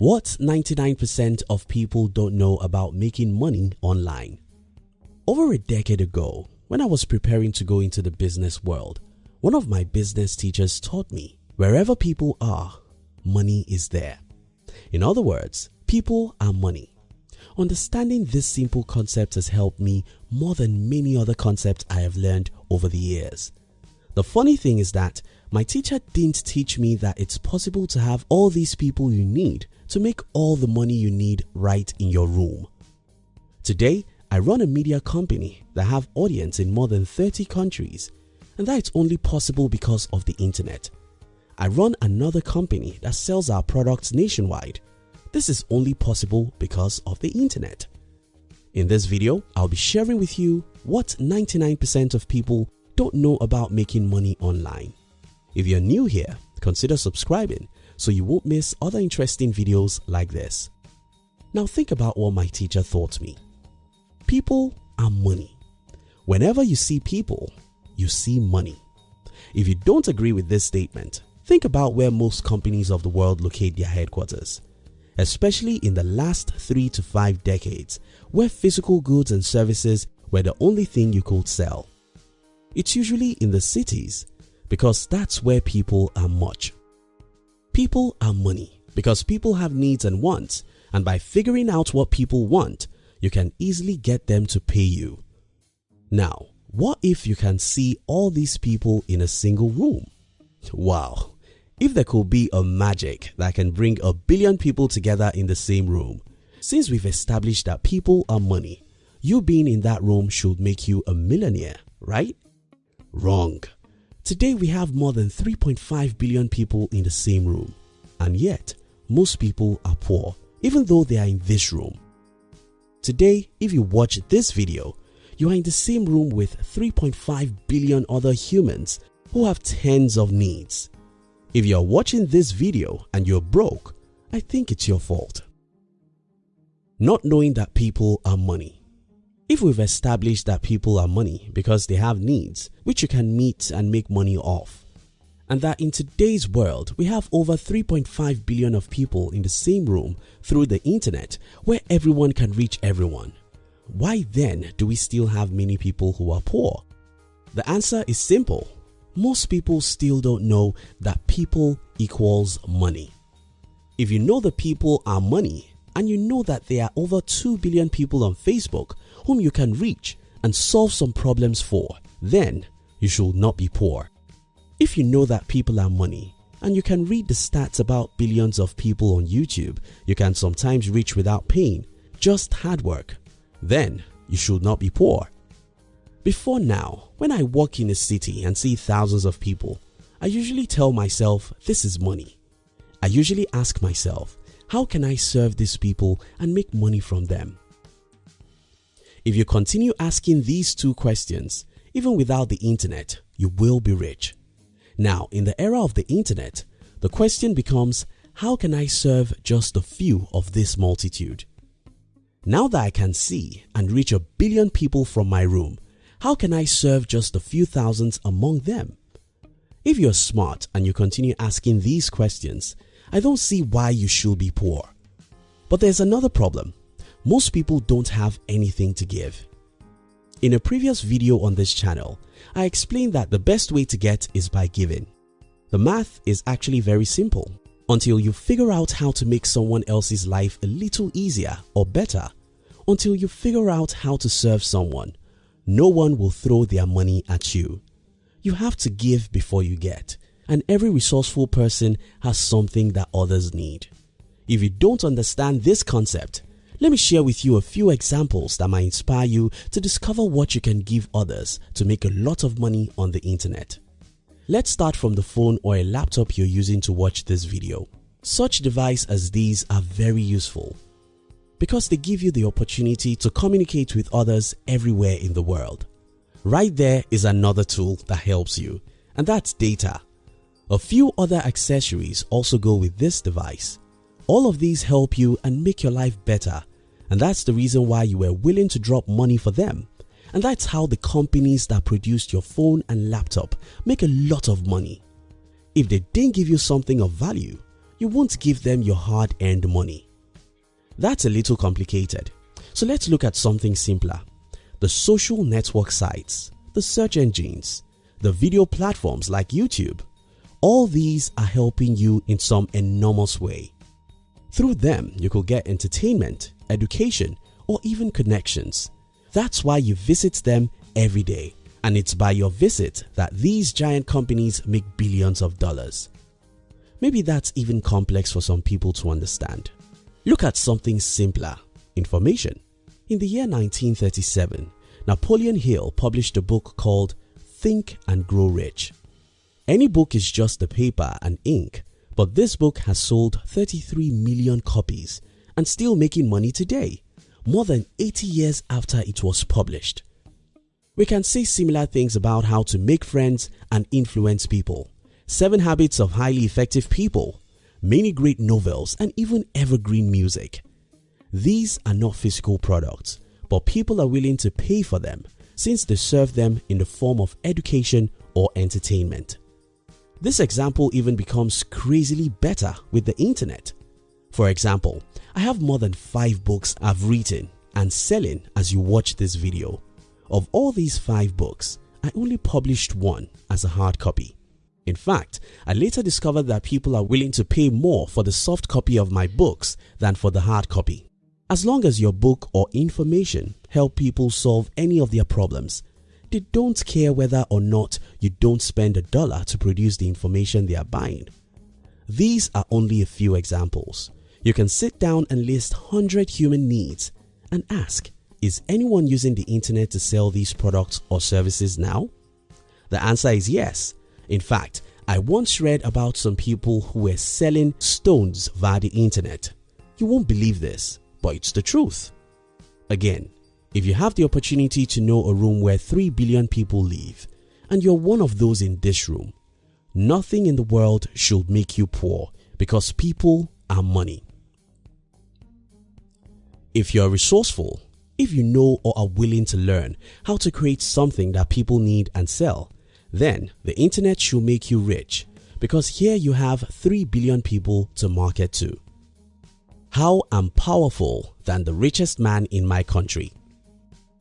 What 99% of people don't know about making money online. Over a decade ago, when I was preparing to go into the business world, one of my business teachers taught me, wherever people are, money is there. In other words, people are money. Understanding this simple concept has helped me more than many other concepts I have learned over the years. The funny thing is that my teacher didn't teach me that it's possible to have all these people you need to make all the money you need right in your room. Today, I run a media company that have audience in more than 30 countries, and that it's only possible because of the internet. I run another company that sells our products nationwide. This is only possible because of the internet. In this video, I'll be sharing with you what 99% of people don't know about making money online. If you're new here, consider subscribing so you won't miss other interesting videos like this. Now think about what my teacher taught me. People are money. Whenever you see people, you see money. If you don't agree with this statement, think about where most companies of the world locate their headquarters, especially in the last 3 to 5 decades, where physical goods and services were the only thing you could sell. It's usually in the cities because that's where people are much. People are money because people have needs and wants, and by figuring out what people want, you can easily get them to pay you. Now, what if you can see all these people in a single room? Wow! If there could be a magic that can bring 1 billion people together in the same room. Since we've established that people are money, you being in that room should make you a millionaire, right? Wrong. Today we have more than 3.5 billion people in the same room, and yet most people are poor even though they are in this room. Today, if you watch this video, you are in the same room with 3.5 billion other humans who have tens of needs. If you are watching this video and you're broke, I think it's your fault. Not knowing that people are money. If we've established that people are money because they have needs which you can meet and make money off, and that in today's world we have over 3.5 billion of people in the same room through the internet where everyone can reach everyone, why then do we still have many people who are poor? The answer is simple. Most people still don't know that people equals money. If you know the people are money, and you know that there are over 2 billion people on Facebook whom you can reach and solve some problems for, then you should not be poor. If you know that people are money and you can read the stats about billions of people on YouTube you can sometimes reach without paying, just hard work, then you should not be poor. Before now, when I walk in a city and see thousands of people, I usually tell myself this is money. I usually ask myself, how can I serve these people and make money from them? If you continue asking these two questions, even without the internet, you will be rich. Now, in the era of the internet, the question becomes, how can I serve just a few of this multitude? Now that I can see and reach 1 billion people from my room, how can I serve just a few thousands among them? If you're smart and you continue asking these questions, I don't see why you should be poor. But there's another problem. Most people don't have anything to give. In a previous video on this channel, I explained that the best way to get is by giving. The math is actually very simple. Until you figure out how to make someone else's life a little easier or better, until you figure out how to serve someone, no one will throw their money at you. You have to give before you get. And every resourceful person has something that others need. If you don't understand this concept, let me share with you a few examples that might inspire you to discover what you can give others to make a lot of money on the internet. Let's start from the phone or a laptop you're using to watch this video. Such devices as these are very useful because they give you the opportunity to communicate with others everywhere in the world. Right there is another tool that helps you, and that's data. A few other accessories also go with this device. All of these help you and make your life better, and that's the reason why you were willing to drop money for them. And that's how the companies that produced your phone and laptop make a lot of money. If they didn't give you something of value, you won't give them your hard-earned money. That's a little complicated. So let's look at something simpler. The social network sites, the search engines, the video platforms like YouTube, all these are helping you in some enormous way. Through them, you could get entertainment, education, or even connections. That's why you visit them every day, and it's by your visit that these giant companies make billions of dollars. Maybe that's even complex for some people to understand. Look at something simpler: information. In the year 1937, Napoleon Hill published a book called Think and Grow Rich. Any book is just the paper and ink, but this book has sold 33 million copies and still making money today, more than 80 years after it was published. We can say similar things about how to make friends and influence people, 7 Habits of Highly Effective People, many great novels, and even evergreen music. These are not physical products, but people are willing to pay for them since they serve them in the form of education or entertainment. This example even becomes crazily better with the internet. For example, I have more than 5 books I've written and selling as you watch this video. Of all these 5 books, I only published one as a hard copy. In fact, I later discovered that people are willing to pay more for the soft copy of my books than for the hard copy. As long as your book or information help people solve any of their problems, they don't care whether or not you don't spend $1 to produce the information they are buying. These are only a few examples. You can sit down and list 100 human needs and ask, is anyone using the internet to sell these products or services now? The answer is yes. In fact, I once read about some people who were selling stones via the internet. You won't believe this, but it's the truth. Again, if you have the opportunity to know a room where 3 billion people live, and you're one of those in this room, nothing in the world should make you poor because people are money. If you're resourceful, if you know or are willing to learn how to create something that people need and sell, then the internet should make you rich because here you have 3 billion people to market to. How I'm powerful than the richest man in my country.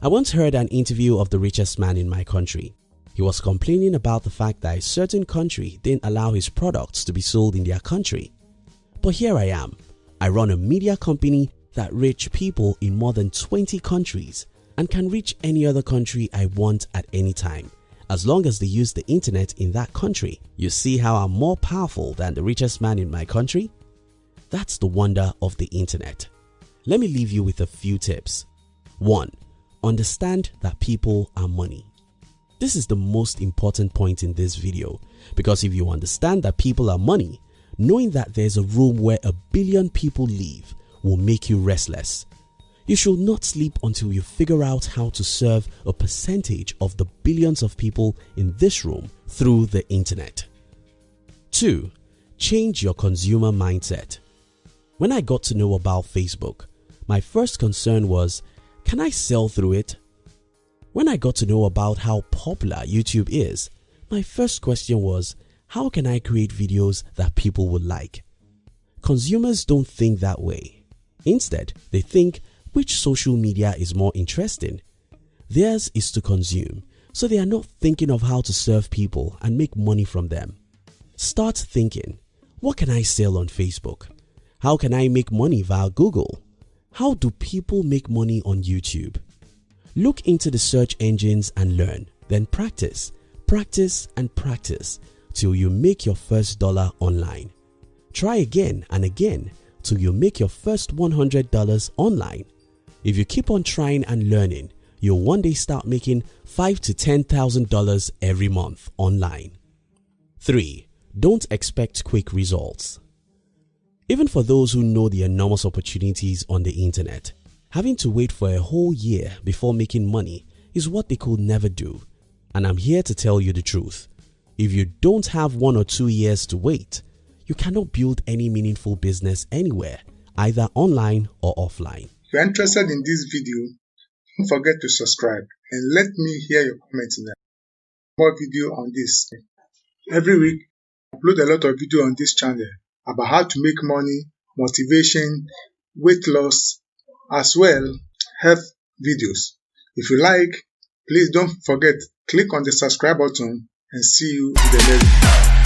I once heard an interview of the richest man in my country. He was complaining about the fact that a certain country didn't allow his products to be sold in their country. But here I am. I run a media company that reach people in more than 20 countries and can reach any other country I want at any time, as long as they use the internet in that country. You see how I'm more powerful than the richest man in my country? That's the wonder of the internet. Let me leave you with a few tips. 1. Understand that people are money. This is the most important point in this video because if you understand that people are money, knowing that there's a room where 1 billion people live will make you restless. You should not sleep until you figure out how to serve a percentage of the billions of people in this room through the internet. 2. Change your consumer mindset. When I got to know about Facebook, my first concern was, can I sell through it? When I got to know about how popular YouTube is, my first question was, how can I create videos that people would like? Consumers don't think that way. Instead, they think, which social media is more interesting? Theirs is to consume, so they are not thinking of how to serve people and make money from them. Start thinking, what can I sell on Facebook? How can I make money via Google? How do people make money on YouTube? Look into the search engines and learn, then practice, practice and practice till you make your first dollar online. Try again and again till you make your first $100 online. If you keep on trying and learning, you'll one day start making $5,000 to $10,000 every month online. 3. Don't expect quick results. Even for those who know the enormous opportunities on the internet, having to wait for a whole year before making money is what they could never do. And I'm here to tell you the truth. If you don't have 1 or 2 years to wait, you cannot build any meaningful business anywhere, either online or offline. If you're interested in this video, don't forget to subscribe and let me hear your comments in there. More video on this. Every week, I upload a lot of video on this channel about how to make money, motivation, weight loss, as well health videos. If you like, please don't forget, click on the subscribe button and see you in the next video.